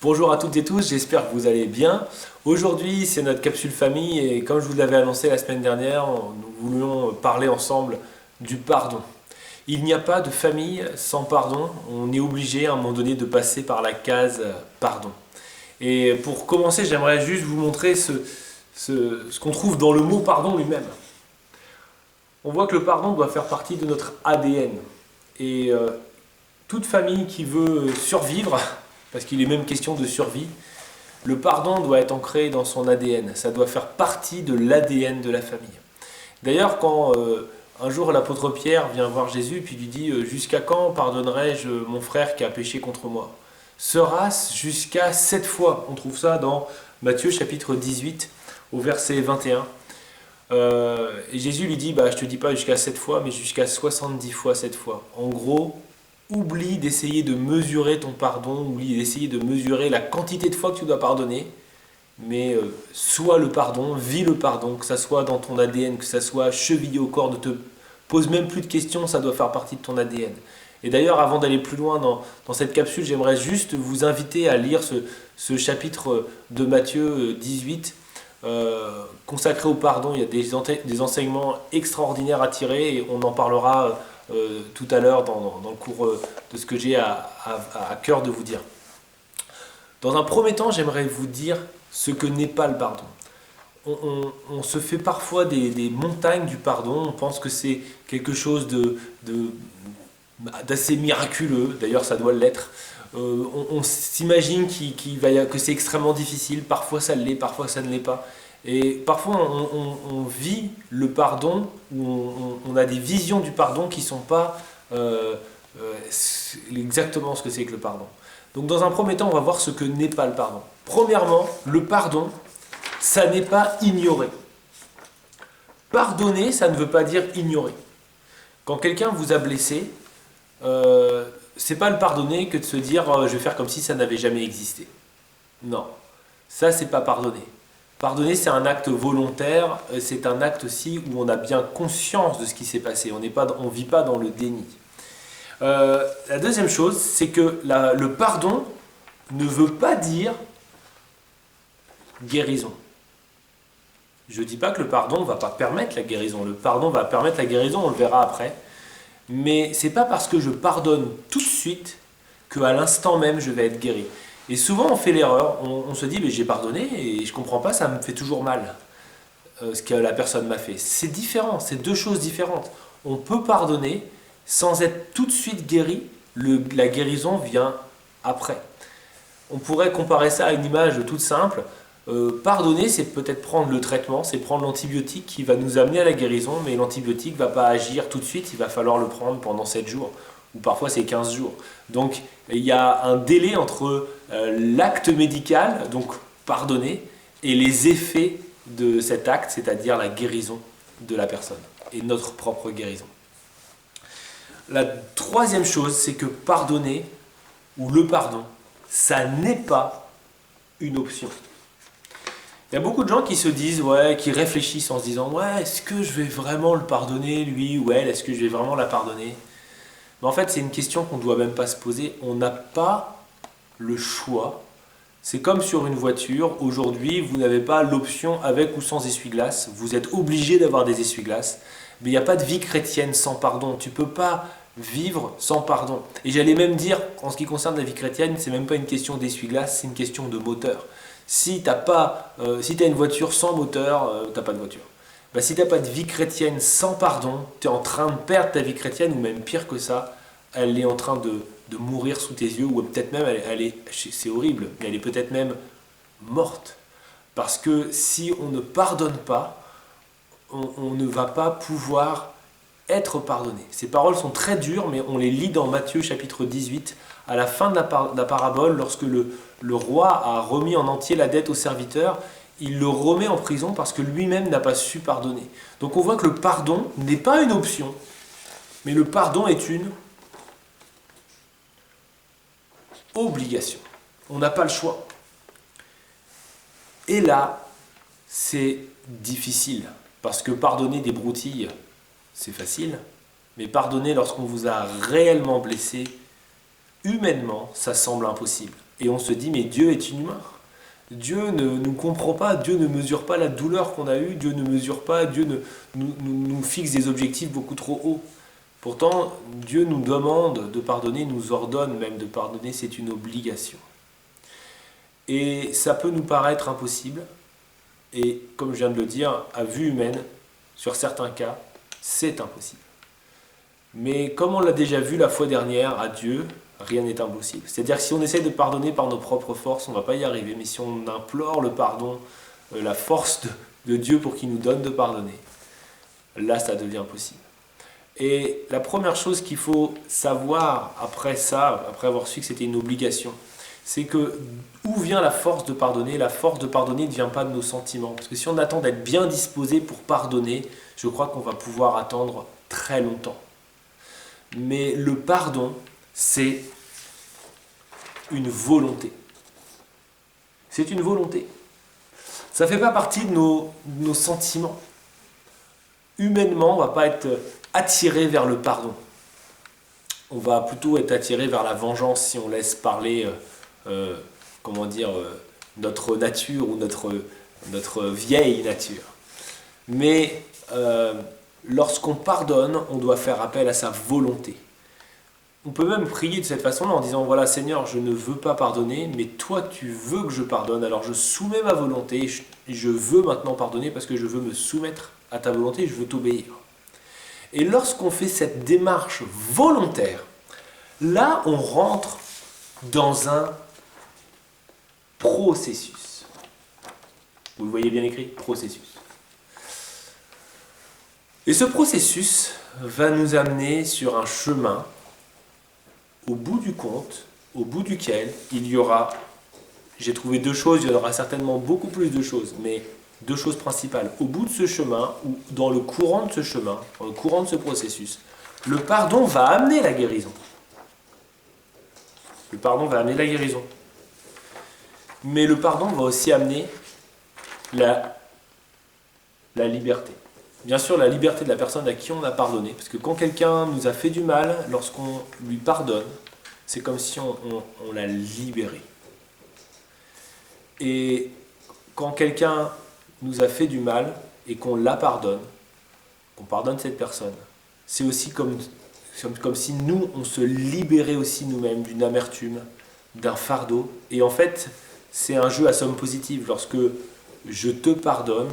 Bonjour à toutes et tous, j'espère que vous allez bien. Aujourd'hui, c'est notre capsule famille et comme je vous l'avais annoncé la semaine dernière, nous voulions parler ensemble du pardon. Il n'y a pas de famille sans pardon, on est obligé à un moment donné de passer par la case pardon. Et pour commencer, j'aimerais juste vous montrer ce qu'on trouve dans le mot pardon lui-même. On voit que le pardon doit faire partie de notre ADN. Et toute famille qui veut survivre, parce qu'il est même question de survie, le pardon doit être ancré dans son ADN. Ça doit faire partie de l'ADN de la famille. D'ailleurs, quand un jour l'apôtre Pierre vient voir Jésus puis lui dit Jusqu'à quand pardonnerai-je mon frère qui a péché contre moi? Sera-ce jusqu'à 7 fois? On trouve ça dans Matthieu chapitre 18 au verset 21. Et Jésus lui dit, je te dis pas jusqu'à 7 fois, mais jusqu'à 70 fois 7 fois. En gros, oublie d'essayer de mesurer ton pardon, oublie d'essayer de mesurer la quantité de fois que tu dois pardonner, mais sois le pardon, vis le pardon, que ça soit dans ton ADN, que ça soit chevillé au corps, ne te pose même plus de questions, ça doit faire partie de ton ADN. Et d'ailleurs, avant d'aller plus loin dans cette capsule, j'aimerais juste vous inviter à lire ce chapitre de Matthieu 18, consacré au pardon. Il y a des enseignements extraordinaires à tirer et on en parlera tout à l'heure dans le cours de ce que j'ai à cœur de vous dire. Dans un premier temps, j'aimerais vous dire ce que n'est pas le pardon. On se fait parfois des montagnes du pardon, on pense que c'est quelque chose d'assez miraculeux, d'ailleurs ça doit l'être. On s'imagine que c'est extrêmement difficile, parfois ça l'est, parfois ça ne l'est pas. Et parfois on vit le pardon, ou on a des visions du pardon qui ne sont pas exactement ce que c'est que le pardon. Donc dans un premier temps, on va voir ce que n'est pas le pardon. Premièrement, le pardon, ça n'est pas ignorer. Pardonner, ça ne veut pas dire ignorer. Quand quelqu'un vous a blessé, c'est pas le pardonner que de se dire je vais faire comme si ça n'avait jamais existé. Non, ça c'est pas pardonner. Pardonner, c'est un acte volontaire, c'est un acte aussi où on a bien conscience de ce qui s'est passé, on ne vit pas dans le déni. La deuxième chose, c'est que le pardon ne veut pas dire guérison. Je ne dis pas que le pardon ne va pas permettre la guérison, le pardon va permettre la guérison, on le verra après. Mais c'est pas parce que je pardonne tout de suite qu'à l'instant même je vais être guéri. Et souvent on fait l'erreur, on se dit mais j'ai pardonné et je comprends pas, ça me fait toujours mal ce que la personne m'a fait. C'est différent, c'est deux choses différentes. On peut pardonner sans être tout de suite guéri, la guérison vient après. On pourrait comparer ça à une image toute simple. Pardonner, c'est peut-être prendre le traitement, c'est prendre l'antibiotique qui va nous amener à la guérison, mais l'antibiotique ne va pas agir tout de suite, il va falloir le prendre pendant 7 jours, ou parfois c'est 15 jours. Donc il y a un délai entre l'acte médical, donc pardonner, et les effets de cet acte, c'est-à-dire la guérison de la personne, et notre propre guérison. La troisième chose, c'est que pardonner, ou le pardon, ça n'est pas une option. Il y a beaucoup de gens qui se disent, qui réfléchissent en se disant, est-ce que je vais vraiment le pardonner, lui ou elle, est-ce que je vais vraiment la pardonner? Mais en fait, c'est une question qu'on ne doit même pas se poser. On n'a pas le choix. C'est comme sur une voiture. Aujourd'hui, vous n'avez pas l'option avec ou sans essuie-glace. Vous êtes obligé d'avoir des essuie-glaces. Mais il n'y a pas de vie chrétienne sans pardon. Tu ne peux pas vivre sans pardon. Et j'allais même dire, en ce qui concerne la vie chrétienne, c'est même pas une question d'essuie-glace, c'est une question de moteur. Si tu as une voiture sans moteur, tu n'as pas de voiture. Si tu n'as pas de vie chrétienne sans pardon, tu es en train de perdre ta vie chrétienne, ou même pire que ça, elle est en train de mourir sous tes yeux, ou peut-être même, c'est horrible, mais elle est peut-être même morte. Parce que si on ne pardonne pas, on ne va pas pouvoir être pardonné. Ces paroles sont très dures, mais on les lit dans Matthieu chapitre 18, à la fin de la parabole, lorsque le roi a remis en entier la dette au serviteur, il le remet en prison parce que lui-même n'a pas su pardonner. Donc on voit que le pardon n'est pas une option, mais le pardon est une obligation. On n'a pas le choix. Et là, c'est difficile, parce que pardonner des broutilles, c'est facile, mais pardonner lorsqu'on vous a réellement blessé, humainement, ça semble impossible. Et on se dit, mais Dieu est inhumain. Dieu ne nous comprend pas, Dieu ne mesure pas la douleur qu'on a eue, Dieu ne mesure pas, Dieu nous fixe des objectifs beaucoup trop hauts. Pourtant, Dieu nous demande de pardonner, nous ordonne même de pardonner, c'est une obligation. Et ça peut nous paraître impossible, et comme je viens de le dire, à vue humaine, sur certains cas, c'est impossible. Mais comme on l'a déjà vu la fois dernière, à Dieu, rien n'est impossible. C'est-à-dire que si on essaie de pardonner par nos propres forces, on ne va pas y arriver. Mais si on implore le pardon, la force de Dieu pour qu'il nous donne de pardonner, là, ça devient possible. Et la première chose qu'il faut savoir après ça, après avoir su que c'était une obligation, c'est que où vient la force de pardonner? La force de pardonner ne vient pas de nos sentiments. Parce que si on attend d'être bien disposé pour pardonner, je crois qu'on va pouvoir attendre très longtemps. Mais le pardon, c'est une volonté. C'est une volonté. Ça ne fait pas partie de nos sentiments. Humainement, on ne va pas être attiré vers le pardon. On va plutôt être attiré vers la vengeance si on laisse parler, notre nature ou notre vieille nature. Mais lorsqu'on pardonne, on doit faire appel à sa volonté. On peut même prier de cette façon-là en disant, voilà Seigneur, je ne veux pas pardonner, mais toi tu veux que je pardonne, alors je soumets ma volonté, je veux maintenant pardonner parce que je veux me soumettre à ta volonté, je veux t'obéir. Et lorsqu'on fait cette démarche volontaire, là on rentre dans un processus. Vous le voyez bien écrit, processus. Et ce processus va nous amener sur un chemin au bout du compte, au bout duquel il y aura, j'ai trouvé deux choses, il y en aura certainement beaucoup plus de choses, mais deux choses principales. Au bout de ce chemin, ou dans le courant de ce chemin, dans le courant de ce processus, le pardon va amener la guérison. Le pardon va amener la guérison. Mais le pardon va aussi amener la liberté. Bien sûr, la liberté de la personne à qui on a pardonné. Parce que quand quelqu'un nous a fait du mal, lorsqu'on lui pardonne, c'est comme si on l'a libéré. Et quand quelqu'un nous a fait du mal et qu'on la pardonne, qu'on pardonne cette personne, c'est aussi comme si nous, on se libérait aussi nous-mêmes d'une amertume, d'un fardeau. Et en fait, c'est un jeu à somme positive. Lorsque je te pardonne,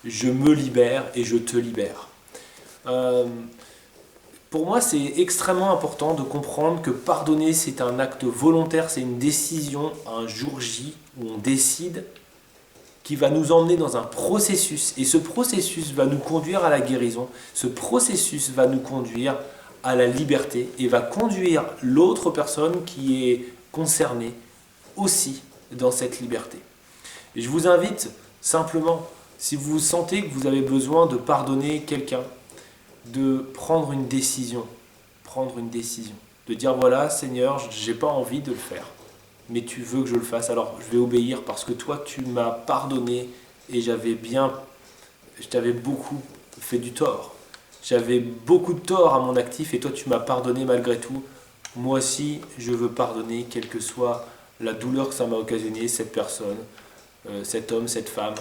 je me libère et je te libère. Pour moi, c'est extrêmement important de comprendre que pardonner, c'est un acte volontaire, c'est une décision, un jour J, où on décide, qui va nous emmener dans un processus. Et ce processus va nous conduire à la guérison, ce processus va nous conduire à la liberté et va conduire l'autre personne qui est concernée aussi dans cette liberté. Et je vous invite simplement, si vous sentez que vous avez besoin de pardonner quelqu'un, de prendre une décision, de dire voilà Seigneur, j'ai pas envie de le faire, mais tu veux que je le fasse, alors je vais obéir parce que toi tu m'as pardonné et je t'avais beaucoup fait du tort, j'avais beaucoup de tort à mon actif et toi tu m'as pardonné malgré tout. Moi aussi je veux pardonner quelle que soit la douleur que ça m'a occasionné, cette personne, cet homme, cette femme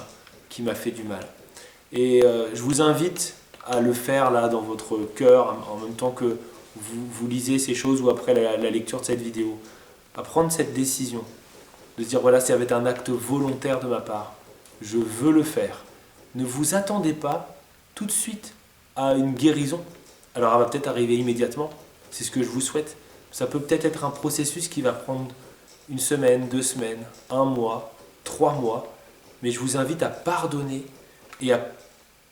qui m'a fait du mal. Et je vous invite à le faire là dans votre cœur en même temps que vous lisez ces choses ou après la lecture de cette vidéo, à prendre cette décision de dire voilà, ça va être un acte volontaire de ma part, je veux le faire. Ne vous attendez pas tout de suite à une guérison, alors elle va peut-être arriver immédiatement, c'est ce que je vous souhaite. Ça peut peut-être être un processus qui va prendre une semaine, 2 semaines, 1 mois, 3 mois, mais je vous invite à pardonner et à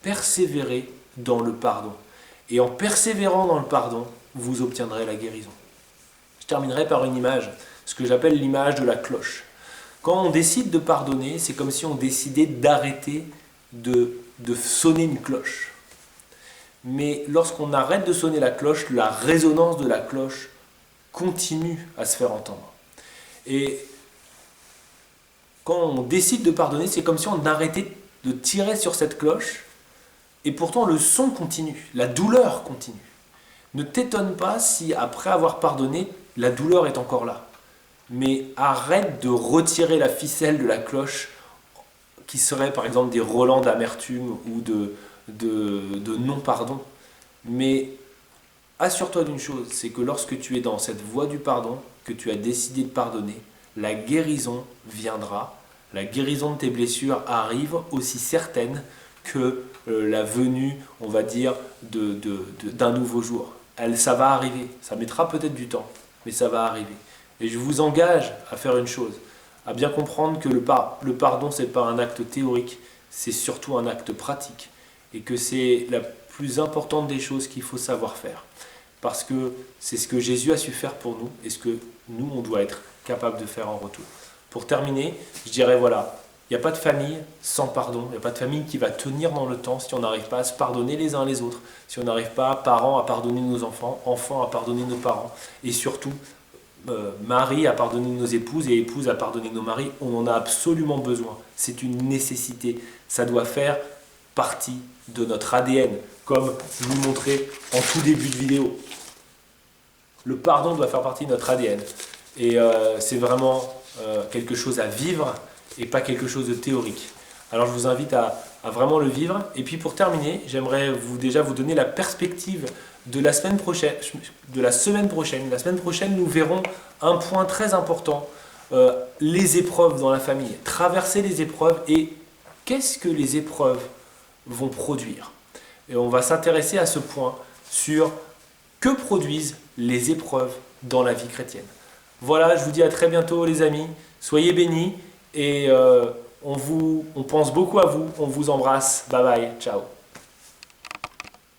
persévérer dans le pardon. Et en persévérant dans le pardon, vous obtiendrez la guérison. Je terminerai par une image, ce que j'appelle l'image de la cloche. Quand on décide de pardonner, c'est comme si on décidait d'arrêter de sonner une cloche. Mais lorsqu'on arrête de sonner la cloche, la résonance de la cloche continue à se faire entendre. Et quand on décide de pardonner, c'est comme si on arrêtait de tirer sur cette cloche, et pourtant le son continue, la douleur continue. Ne t'étonne pas si après avoir pardonné, la douleur est encore là. mais arrête de retirer la ficelle de la cloche qui serait par exemple des relents d'amertume ou de non-pardon. Mais assure-toi d'une chose, c'est que lorsque tu es dans cette voie du pardon, que tu as décidé de pardonner, la guérison viendra, la guérison de tes blessures arrive aussi certaine que la venue, on va dire, d'un nouveau jour. Ça va arriver, ça mettra peut-être du temps, mais ça va arriver. Et je vous engage à faire une chose, à bien comprendre que le pardon, ce n'est pas un acte théorique, c'est surtout un acte pratique. Et que c'est la plus importante des choses qu'il faut savoir faire. Parce que c'est ce que Jésus a su faire pour nous et ce que nous, on doit être capable de faire en retour. Pour terminer, je dirais voilà, il n'y a pas de famille sans pardon, il n'y a pas de famille qui va tenir dans le temps si on n'arrive pas à se pardonner les uns les autres, si on n'arrive pas, parents, à pardonner nos enfants, enfants à pardonner nos parents, et surtout, mari à pardonner nos épouses et épouses à pardonner nos maris. On en a absolument besoin, c'est une nécessité, ça doit faire partie de notre ADN, comme je vous montrais en tout début de vidéo. Le pardon doit faire partie de notre ADN. Et c'est vraiment quelque chose à vivre et pas quelque chose de théorique. Alors je vous invite à vraiment le vivre. Et puis pour terminer, j'aimerais déjà vous donner la perspective de la semaine prochaine. La semaine prochaine, nous verrons un point très important, les épreuves dans la famille. Traverser les épreuves et qu'est-ce que les épreuves vont produire. Et on va s'intéresser à ce point sur que produisent les épreuves dans la vie chrétienne. Voilà, je vous dis à très bientôt les amis, soyez bénis et on pense beaucoup à vous, on vous embrasse, bye bye, ciao.